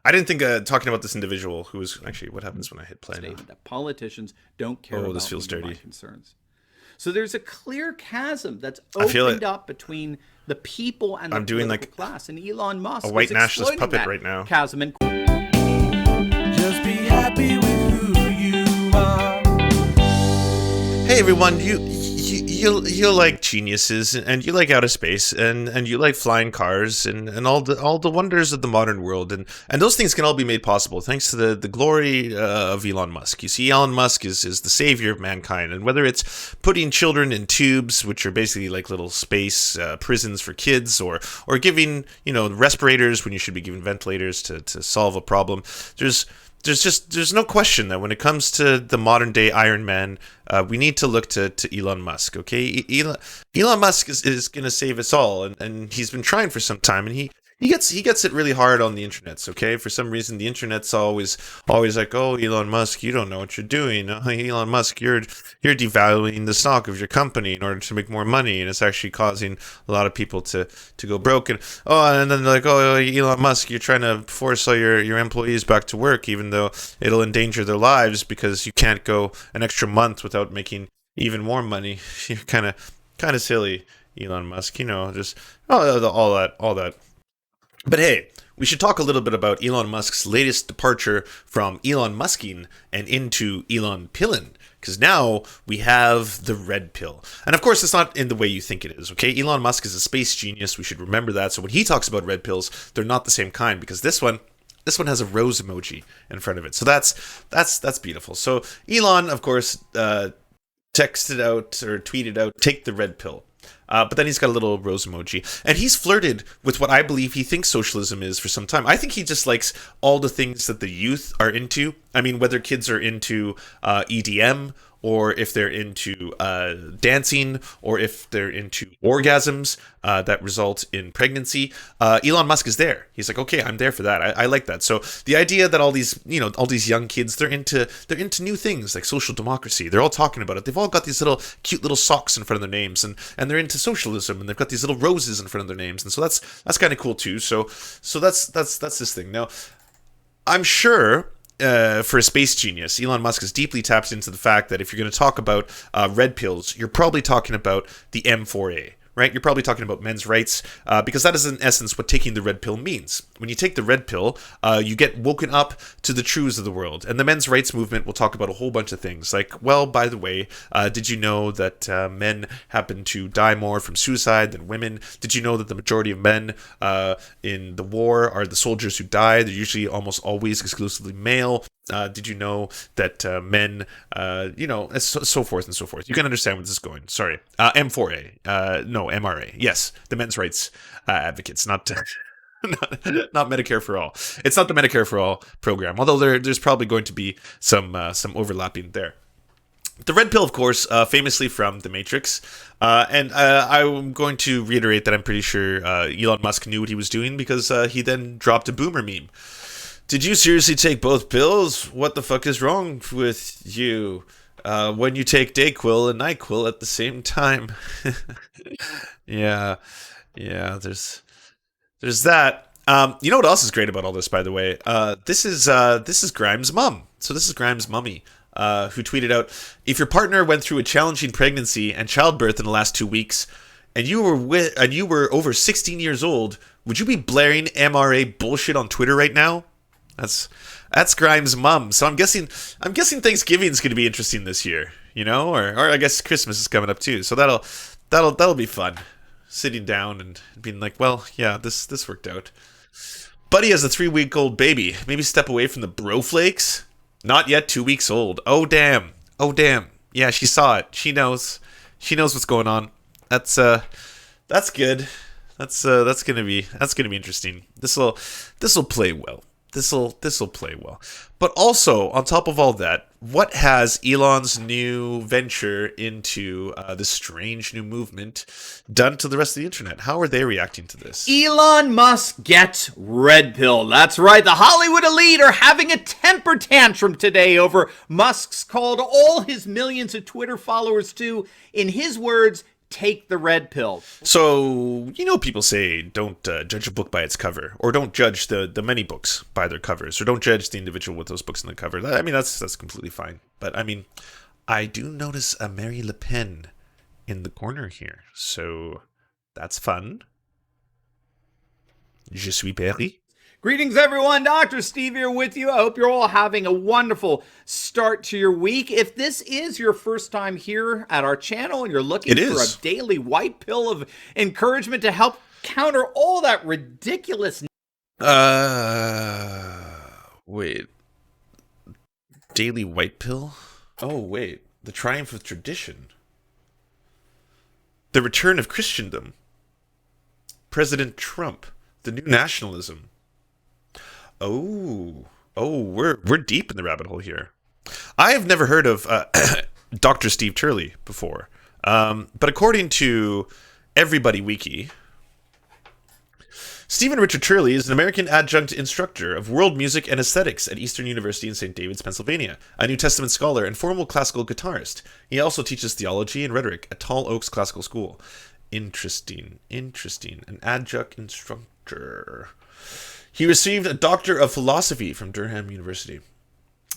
I didn't think talking about this individual who was actually what happens when I hit play now. That politicians don't care about this feels dirty. concerns. So there's a clear chasm that's I feel opened it. up between the people and the I'm doing political like class, and Elon Musk a white is nationalist exploiting puppet that right now. chasm and Just be happy with who you are. Hey everyone, you like geniuses and you like outer space and you like flying cars and all the wonders of the modern world and those things can all be made possible thanks to the glory of Elon Musk. You see, Elon Musk is the savior of mankind, and whether it's putting children in tubes, which are basically like little space prisons for kids, or giving respirators when you should be giving ventilators to solve a problem, there's no question that when it comes to the modern day Iron Man, we need to look to Elon Musk. Okay, Elon Musk is going to save us all, and he's been trying for some time, and he gets it really hard on the internets. Okay, for some reason the internet's always like, oh, Elon Musk, you don't know what you're doing. Oh, Elon Musk, you're devaluing the stock of your company in order to make more money, and it's actually causing a lot of people to go broke. And then they're like, oh, Elon Musk, you're trying to force all your employees back to work, even though it'll endanger their lives because you can't go an extra month without making even more money. You're kind of silly, Elon Musk. Just all that. But hey, we should talk a little bit about Elon Musk's latest departure from Elon Musking and into Elon Pillin, because now we have the red pill. And of course, it's not in the way you think it is, okay? Elon Musk is a space genius. We should remember that. So when he talks about red pills, they're not the same kind, because this one has a rose emoji in front of it. So that's beautiful. So Elon, of course, texted out or tweeted out, "Take the red pill." But then he's got a little rose emoji. And he's flirted with what I believe he thinks socialism is for some time. I think he just likes all the things that the youth are into. I mean, whether kids are into EDM, or if they're into dancing, or if they're into orgasms that result in pregnancy, Elon Musk is there. He's like, okay, I'm there for that. I like that. So the idea that all these young kids, they're into new things like social democracy. They're all talking about it. They've all got these little cute little socks in front of their names, and they're into socialism, and they've got these little roses in front of their names, and so that's kind of cool too. So that's this thing. Now, I'm sure. For a space genius, Elon Musk is deeply tapped into the fact that if you're going to talk about red pills, you're probably talking about the M4A, right? You're probably talking about men's rights, because that is in essence what taking the red pill means. When you take the red pill, you get woken up to the truths of the world. And the men's rights movement will talk about a whole bunch of things. Like, well, by the way, did you know that men happen to die more from suicide than women? Did you know that the majority of men in the war are the soldiers who die? They're usually almost always exclusively male. Did you know that men, so forth and so forth. You can understand where this is going. Sorry. M4A. No, MRA. Yes, the men's rights advocates, not Medicare for all. It's not the Medicare for all program, although there's probably going to be some overlapping there. The red pill, of course, famously from The Matrix, and I'm going to reiterate that I'm pretty sure Elon Musk knew what he was doing, because he then dropped a boomer meme. Did you seriously take both pills? What the fuck is wrong with you? When you take Dayquil and NyQuil at the same time. Yeah, there's that. You know what else is great about all this, by the way? This is Grimes' mum. So this is Grimes' mummy, who tweeted out, if your partner went through a challenging pregnancy and childbirth in the last 2 weeks, and you were over 16 years old, would you be blaring MRA bullshit on Twitter right now? That's Grimes' mum. So I'm guessing Thanksgiving is going to be interesting this year, or I guess Christmas is coming up too. So that'll be fun. Sitting down and being like, well, yeah, this worked out. Buddy has a 3-week-old baby. Maybe step away from the bro flakes. Not yet 2 weeks old. Oh damn. Yeah, she saw it. She knows what's going on. That's good. That's gonna be interesting. This'll play well. This'll play well. But also, on top of all that, what has Elon's new venture into this strange new movement done to the rest of the internet? How are they reacting to this? Elon Musk gets red pill. That's right. The Hollywood elite are having a temper tantrum today over Musk's called all his millions of Twitter followers to, in his words, Take the red pill. So, people say don't judge a book by its cover, or don't judge the many books by their covers, or don't judge the individual with those books in the cover. I mean, that's completely fine. But, I mean, I do notice a Mary Le Pen in the corner here, so that's fun. Je suis Paris. Greetings, everyone. Dr. Steve here with you. I hope you're all having a wonderful start to your week. If this is your first time here at our channel and you're looking for a daily white pill of encouragement to help counter all that ridiculous... Wait. Daily white pill? Oh, wait. The triumph of tradition. The return of Christendom. President Trump. The new nationalism. Oh, we're deep in the rabbit hole here. I have never heard of Dr. Steve Turley before, but according to Everybody Wiki, Stephen Richard Turley is an American adjunct instructor of world music and aesthetics at Eastern University in St. David's, Pennsylvania, a New Testament scholar and formal classical guitarist. He also teaches theology and rhetoric at Tall Oaks Classical School. Interesting. An adjunct instructor. He received a Doctor of Philosophy from Durham University.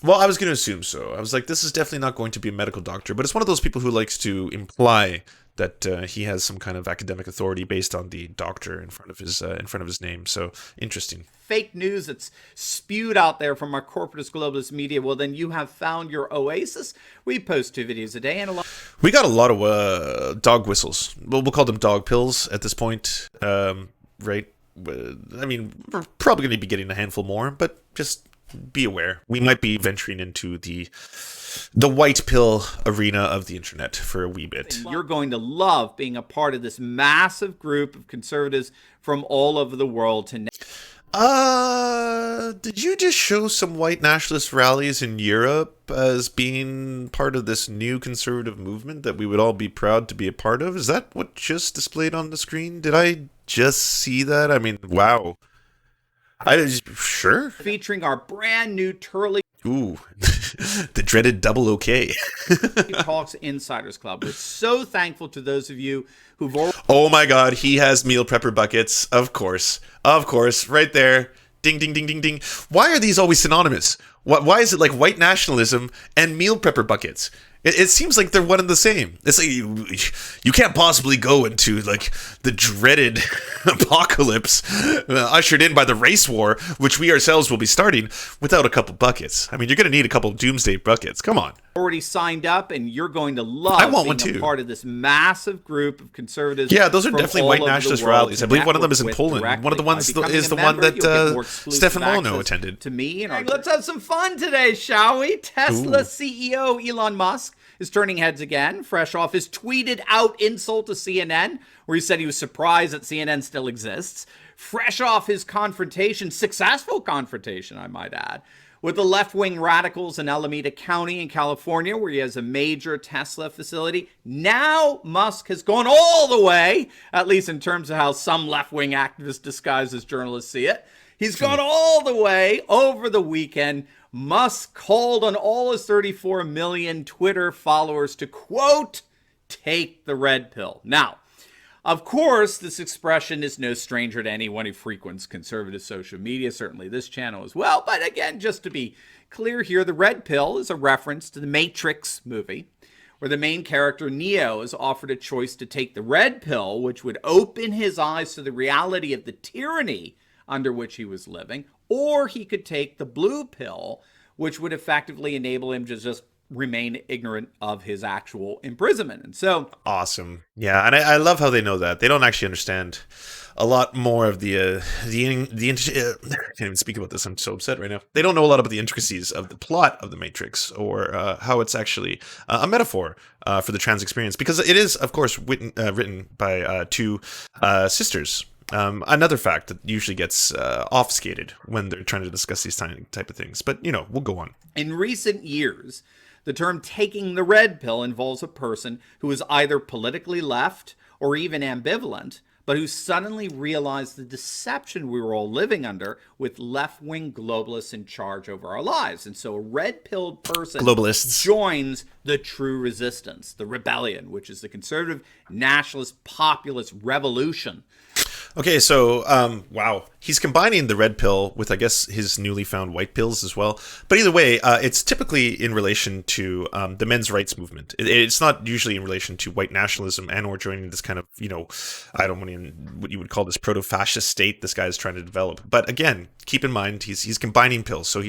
Well, I was going to assume so. I was like, this is definitely not going to be a medical doctor, but it's one of those people who likes to imply that he has some kind of academic authority based on the doctor in front of his name. So interesting. Fake news that's spewed out there from our corporatist globalist media. Well, then you have found your oasis. We post 2 videos a day and we got a lot of dog whistles. Well, we'll call them dog pills at this point, right? I mean, we're probably going to be getting a handful more, but just be aware. We might be venturing into the white pill arena of the internet for a wee bit. You're going to love being a part of this massive group of conservatives from all over the world to... Did you just show some white nationalist rallies in Europe as being part of this new conservative movement that we would all be proud to be a part of? Is that what just displayed on the screen? Did I just see that? I mean, wow. Sure. Featuring our brand new Turley. Ooh, the dreaded double OK. Talks Insiders Club. We're so thankful to those of you who've already... Oh my God, he has meal prepper buckets. Of course, right there. Ding, ding, ding, ding, ding. Why are these always synonymous? Why is it like white nationalism and meal prepper buckets? It seems like they're one and the same. It's like you can't possibly go into like the dreaded apocalypse ushered in by the race war, which we ourselves will be starting, without a couple buckets. I mean, you're going to need a couple doomsday buckets. Come on. Already signed up, and you're going to love being a part of this massive group of conservatives. Yeah, those are definitely white nationalist rallies. I believe one of them is in Poland. One of the ones is the one that Stefan Molyneux attended. To me, and let's have some fun today, shall we? Tesla CEO Elon Musk is turning heads again, fresh off his tweeted out insult to CNN, where he said he was surprised that CNN still exists. Fresh off his successful confrontation, I might add, with the left-wing radicals in Alameda County in California, where he has a major Tesla facility. Now Musk has gone all the way, at least in terms of how some left-wing activists disguised as journalists see it. He's gone all the way over the weekend. Musk called on all his 34 million Twitter followers to, quote, take the red pill. Now, of course, this expression is no stranger to anyone who frequents conservative social media, certainly this channel as well. But again, just to be clear here, the red pill is a reference to the Matrix movie, where the main character, Neo, is offered a choice to take the red pill, which would open his eyes to the reality of the tyranny under which he was living, or he could take the blue pill, which would effectively enable him to just remain ignorant of his actual imprisonment. And so... Awesome. Yeah, and I love how they know that. They don't actually understand a lot more of I can't even speak about this. I'm so upset right now. They don't know a lot about the intricacies of the plot of The Matrix, or how it's actually a metaphor for the trans experience, because it is, of course, written by two sisters. Another fact that usually gets obfuscated when they're trying to discuss these type of things. But, we'll go on. In recent years, the term taking the red pill involves a person who is either politically left or even ambivalent but who suddenly realized the deception we were all living under with left-wing globalists in charge over our lives. And so a red-pilled person Globalists joins the true resistance, the rebellion, which is the conservative, nationalist, populist revolution. Okay, so, wow. He's combining the red pill with, I guess, his newly found white pills as well. But either way, it's typically in relation to the men's rights movement. It's not usually in relation to white nationalism and or joining this kind of, I don't know what you would call this proto-fascist state this guy is trying to develop. But again, keep in mind, he's combining pills. So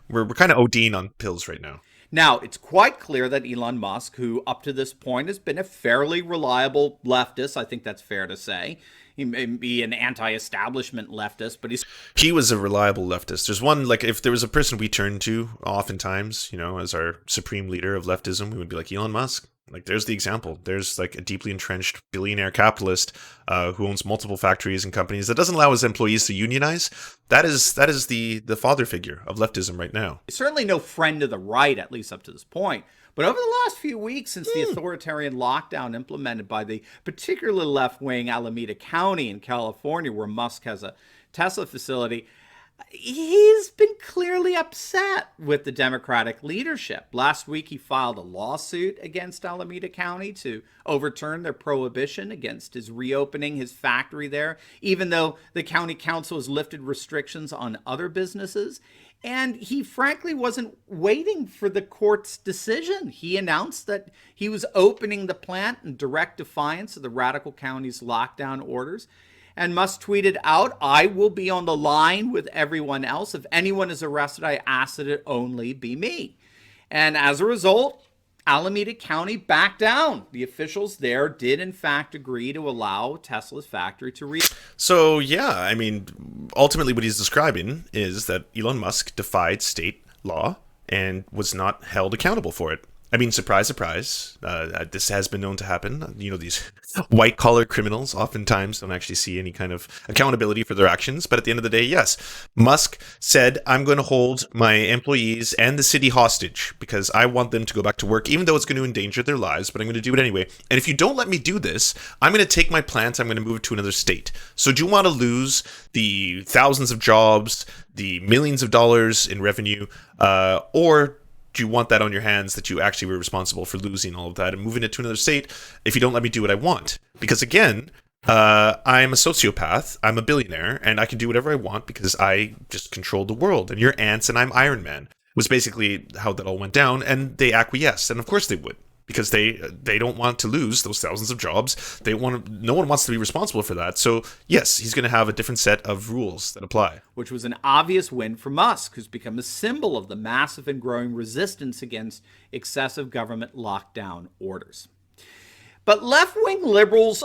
we're kind of ODing on pills right now. Now, it's quite clear that Elon Musk, who up to this point has been a fairly reliable leftist, I think that's fair to say. He may be an anti-establishment leftist, but he was a reliable leftist. There's one, like, if there was a person we turn to oftentimes, as our supreme leader of leftism, we would be like Elon Musk. Like, there's the example. There's like a deeply entrenched billionaire capitalist who owns multiple factories and companies that doesn't allow his employees to unionize. That is the father figure of leftism right now. Certainly no friend of the right, at least up to this point. But over the last few weeks, since the authoritarian lockdown implemented by the particularly left-wing Alameda County in California, where Musk has a Tesla facility, he's been clearly upset with the Democratic leadership. Last week, he filed a lawsuit against Alameda County to overturn their prohibition against his reopening his factory there, even though the county council has lifted restrictions on other businesses. And he frankly wasn't waiting for the court's decision. He announced that he was opening the plant in direct defiance of the radical county's lockdown orders. And Musk tweeted out, "I will be on the line with everyone else. If anyone is arrested, I ask that it only be me." And as a result, Alameda County backed down. The officials there did, in fact, agree to allow Tesla's factory to reopen. So, yeah, I mean, ultimately what he's describing is that Elon Musk defied state law and was not held accountable for it. I mean, surprise, surprise. This has been known to happen. These white-collar criminals oftentimes don't actually see any kind of accountability for their actions. But at the end of the day, yes, Musk said, I'm going to hold my employees and the city hostage because I want them to go back to work, even though it's going to endanger their lives, but I'm going to do it anyway. And if you don't let me do this, I'm going to take my plant, I'm going to move it to another state. So do you want to lose the thousands of jobs, the millions of dollars in revenue, or do you want that on your hands that you actually were responsible for losing all of that and moving it to another state if you don't let me do what I want? Because again, I'm a sociopath, I'm a billionaire, and I can do whatever I want because I just control the world. And you're ants and I'm Iron Man, was basically how that all went down. And they acquiesced. And of course they would, because they don't want to lose those thousands of jobs. No one wants to be responsible for that. So yes, he's going to have a different set of rules that apply. Which was an obvious win for Musk, who's become a symbol of the massive and growing resistance against excessive government lockdown orders. But left-wing liberals,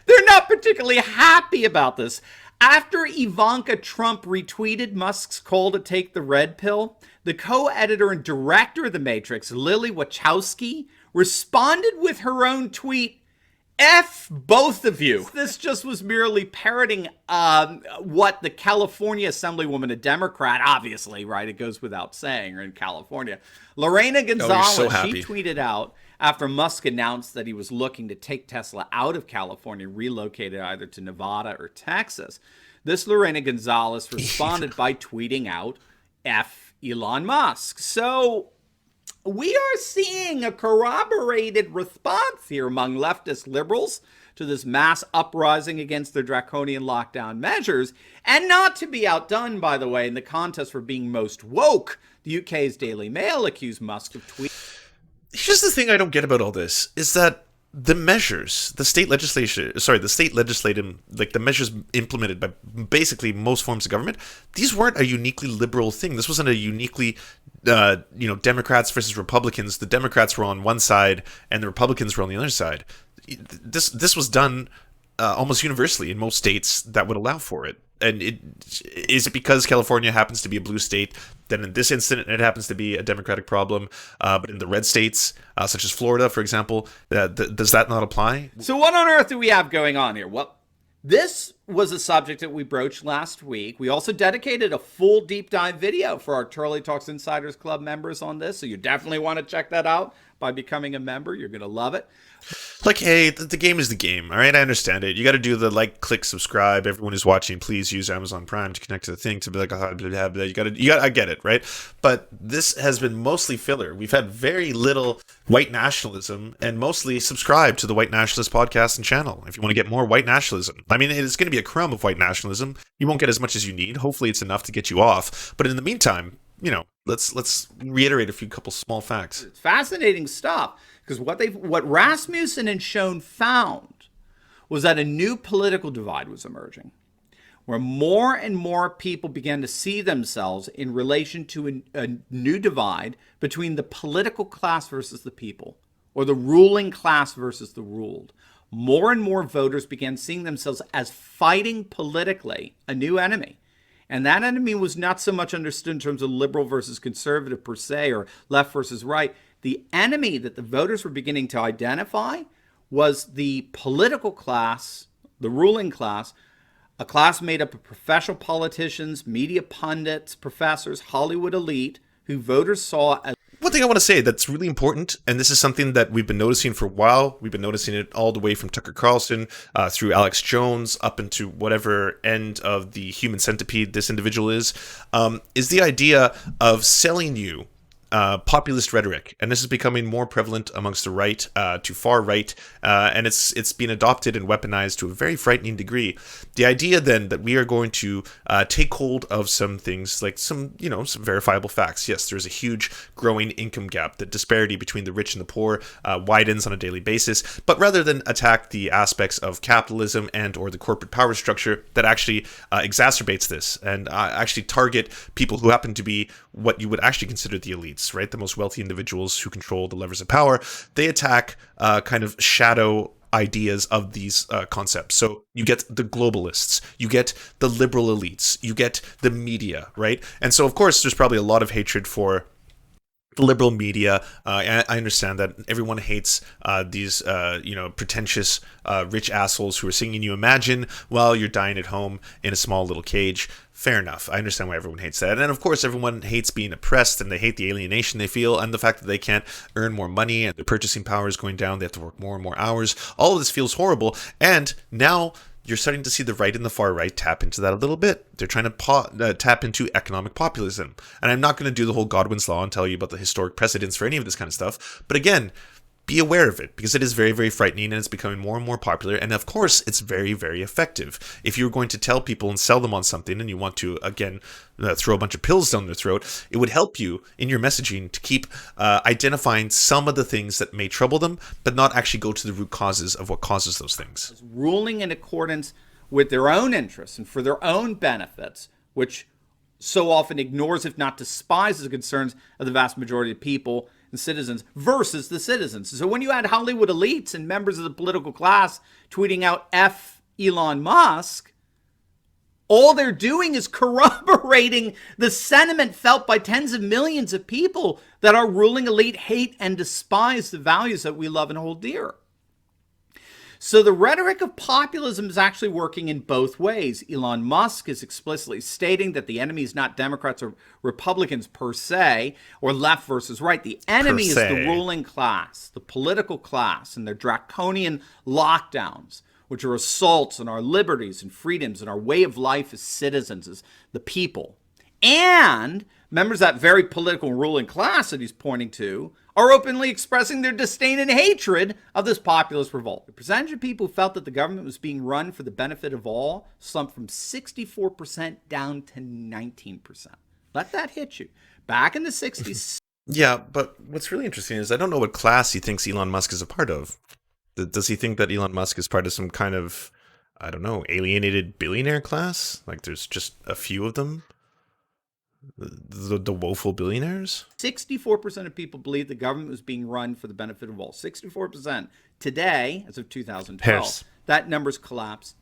they're not particularly happy about this. After Ivanka Trump retweeted Musk's call to take the red pill, the co-editor and director of The Matrix, Lily Wachowski, responded with her own tweet, "F both of you." This just was merely parroting what the California Assemblywoman, a Democrat, obviously, right? It goes without saying, or in California. Lorena Gonzalez, she tweeted out after Musk announced that he was looking to take Tesla out of California, relocated either to Nevada or Texas. This Lorena Gonzalez responded by tweeting out, "F Elon Musk." So we are seeing a corroborated response here among leftist liberals to this mass uprising against their draconian lockdown measures. And not to be outdone, by the way, in the contest for being most woke, the UK's Daily Mail accused Musk of tweeting. Here's the thing I don't get about all this, is that the measures, the state legislative, like the measures implemented by basically most forms of government, these weren't a uniquely liberal thing. This wasn't a uniquely, Democrats versus Republicans. The Democrats were on one side and the Republicans were on the other side. This was done almost universally in most states that would allow for it. And is it because California happens to be a blue state? Then in this incident, it happens to be a Democratic problem. But in the red states, such as Florida, for example, does that not apply? So what on earth do we have going on here? Well, this was a subject that we broached last week. We also dedicated a full deep dive video for our Turley Talks Insiders Club members on this. So you definitely want to check that out by becoming a member. You're going to love it. Like, hey, the game is the game. All right, I understand it. You got to do the like, click, subscribe. Everyone who's watching, please use Amazon Prime to connect to the thing to be like, blah, blah, blah, blah. You got to. I get it, right? But this has been mostly filler. We've had very little white nationalism, and mostly subscribe to the White Nationalist podcast and channel if you want to get more white nationalism. I mean, it's going to be a crumb of white nationalism. You won't get as much as you need. Hopefully, it's enough to get you off. But in the meantime, let's reiterate a couple small facts. It's fascinating stuff. Because what Rasmussen and Schoen found was that a new political divide was emerging, where more and more people began to see themselves in relation to a new divide between the political class versus the people, or the ruling class versus the ruled. More and more voters began seeing themselves as fighting politically a new enemy. And that enemy was not so much understood in terms of liberal versus conservative per se, or left versus right. The enemy that the voters were beginning to identify was the political class, the ruling class, a class made up of professional politicians, media pundits, professors, Hollywood elite, who voters saw as... One thing I want to say that's really important, and this is something that we've been noticing for a while. We've been noticing it all the way from Tucker Carlson through Alex Jones up into whatever end of the human centipede this individual is the idea of selling you populist rhetoric, and this is becoming more prevalent amongst the right to far right, and it's been adopted and weaponized to a very frightening degree. The idea then that we are going to take hold of some things like some verifiable facts. Yes, there's a huge growing income gap. The disparity between the rich and the poor widens on a daily basis. But rather than attack the aspects of capitalism and or the corporate power structure that actually exacerbates this and actually target people who happen to be what you would actually consider the elites, right? The most wealthy individuals who control the levers of power. They attack kind of shadow ideas of these concepts. So you get the globalists, you get the liberal elites, you get the media, right? And so, of course, there's probably a lot of hatred for the liberal media. I understand that everyone hates these, pretentious rich assholes who are singing you Imagine while you're dying at home in a small little cage. Fair enough. I understand why everyone hates that. And of course, everyone hates being oppressed, and they hate the alienation they feel, and the fact that they can't earn more money, and their purchasing power is going down. They have to work more and more hours. All of this feels horrible. And now you're starting to see the right and the far right tap into that a little bit. They're trying to tap into economic populism. And I'm not going to do the whole Godwin's Law and tell you about the historic precedents for any of this kind of stuff. But again, be aware of it, because it is very, very frightening, and it's becoming more and more popular. And of course, it's very, very effective. If you're going to tell people and sell them on something, and you want to, again, throw a bunch of pills down their throat, it would help you in your messaging to keep identifying some of the things that may trouble them, but not actually go to the root causes of what causes those things. Ruling in accordance with their own interests and for their own benefits, which so often ignores, if not despises, the concerns of the vast majority of people and citizens versus the citizens. So when you had Hollywood elites and members of the political class tweeting out F Elon Musk, all they're doing is corroborating the sentiment felt by tens of millions of people that our ruling elite hate and despise the values that we love and hold dear. So the rhetoric of populism is actually working in both ways. Elon Musk is explicitly stating that the enemy is not Democrats or Republicans per se, or left versus right. The enemy is the ruling class, the political class, and their draconian lockdowns, which are assaults on our liberties and freedoms and our way of life as citizens, as the people. And members of that very political ruling class that he's pointing to are openly expressing their disdain and hatred of this populist revolt. The percentage of people who felt that the government was being run for the benefit of all slumped from 64% down to 19%. Let that hit you. Back in the 60s. Yeah, but what's really interesting is I don't know what class he thinks Elon Musk is a part of. Does he think that Elon Musk is part of some kind of, I don't know, alienated billionaire class? Like there's just a few of them? The woeful billionaires? 64% of people believe the government was being run for the benefit of all. 64%. Today, as of 2012, that number's collapsed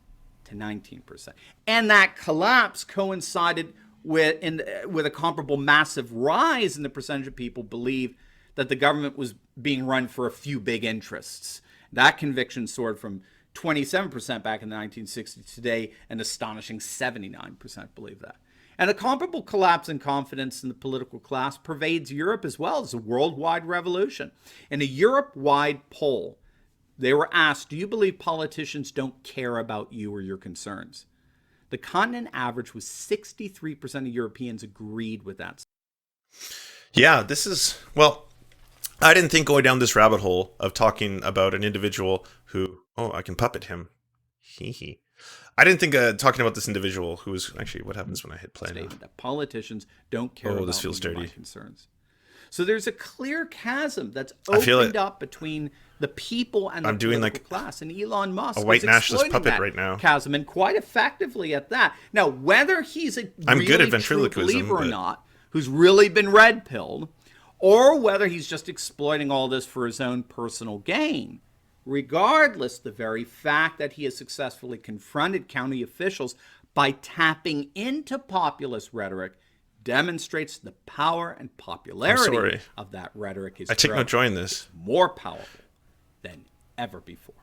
to 19%. And that collapse coincided with a comparable massive rise in the percentage of people believe that the government was being run for a few big interests. That conviction soared from 27% back in the 1960s. Today, an astonishing 79% believe that. And a comparable collapse in confidence in the political class pervades Europe as well as a worldwide revolution. In a Europe-wide poll They were asked, do you believe politicians don't care about you or your concerns? The continent average was 63% of Europeans agreed with that. Yeah, this is, well, I didn't think going down this rabbit hole of talking about an individual who, oh, I can puppet him. Hee hee. I didn't think talking about this individual who was, actually, what happens when I hit play now? Stated that politicians don't care about this feels me or my dirty. concerns. So there's a clear chasm that's I feel opened it. up between the people and the I'm doing political like class. And Elon Musk a white is nationalist exploiting puppet that right now. chasm, and quite effectively at that. Now, whether he's a I'm really good at true ventriloquism, believer or but- not, who's really been red-pilled, or whether he's just exploiting all this for his own personal gain, regardless, the very fact that he has successfully confronted county officials by tapping into populist rhetoric demonstrates the power and popularity of that rhetoric is I take no joy in this. more powerful than ever before.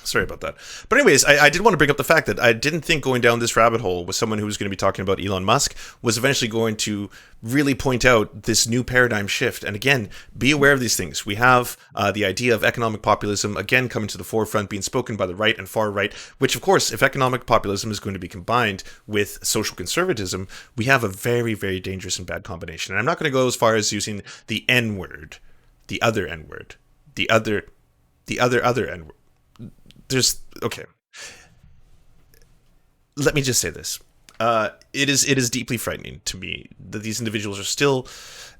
Sorry about that. But anyways, I did want to bring up the fact that I didn't think going down this rabbit hole with someone who was going to be talking about Elon Musk was eventually going to really point out this new paradigm shift. And again, be aware of these things. We have the idea of economic populism, again, coming to the forefront, being spoken by the right and far right, which, of course, if economic populism is going to be combined with social conservatism, we have a very, very dangerous and bad combination. And I'm not going to go as far as using the N-word, the other N-word, the other N-word. Okay. Let me just say this. It is deeply frightening to me that these individuals are still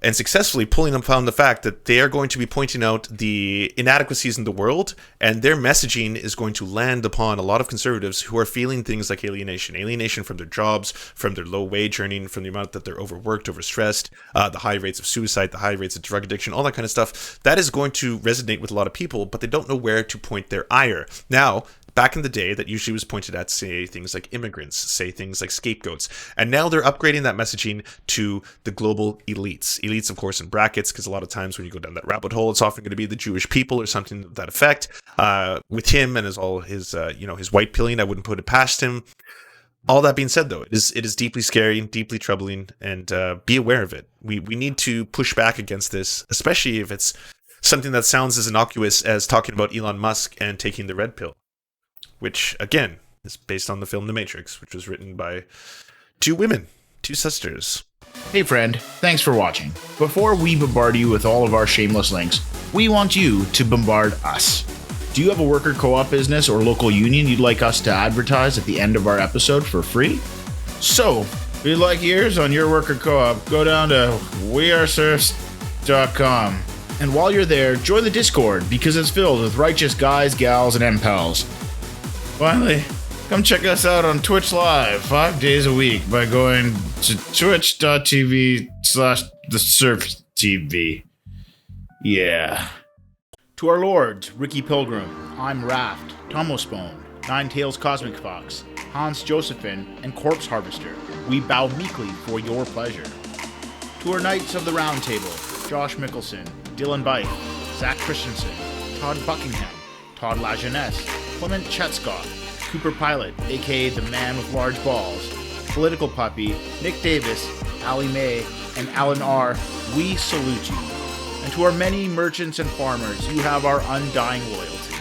and successfully pulling upon the fact that they are going to be pointing out the inadequacies in the world, and their messaging is going to land upon a lot of conservatives who are feeling things like alienation from their jobs, from their low wage earning, from the amount that they're overworked, overstressed, the high rates of suicide, the high rates of drug addiction, all that kind of stuff. That is going to resonate with a lot of people, but they don't know where to point their ire. Now, back in the day, that usually was pointed at, say, things like immigrants, say things like scapegoats. And now they're upgrading that messaging to the global elites. Elites, of course, in brackets, because a lot of times when you go down that rabbit hole, it's often going to be the Jewish people or something to that effect. With him and all his, his white pilling, I wouldn't put it past him. All that being said, though, it is deeply scary, deeply troubling, and be aware of it. We need to push back against this, especially if it's something that sounds as innocuous as talking about Elon Musk and taking the red pill, which, again, is based on the film The Matrix, which was written by two women, two sisters. Hey friend, thanks for watching. Before we bombard you with all of our shameless links, we want you to bombard us. Do you have a worker co-op business or local union you'd like us to advertise at the end of our episode for free? So, if you'd like ears on your worker co-op, go down to weareserfs.com. And while you're there, join the Discord because it's filled with righteous guys, gals, and M-pals. Finally, come check us out on Twitch Live 5 days a week by going to twitch.tv/thesurftv. Yeah. To our lords, Ricky Pilgrim, I'm Raft, Tomospone, Nine Tails Cosmic Fox, Hans Josephine, and Corpse Harvester, we bow meekly for your pleasure. To our Knights of the Round Table, Josh Mickelson, Dylan Byte, Zach Christensen, Todd Buckingham, Todd Lajeunesse, Clement Chetskov, Cooper Pilot, aka the man with large balls, Political Puppy, Nick Davis, Ali May, and Alan R., we salute you. And to our many merchants and farmers, you have our undying loyalty.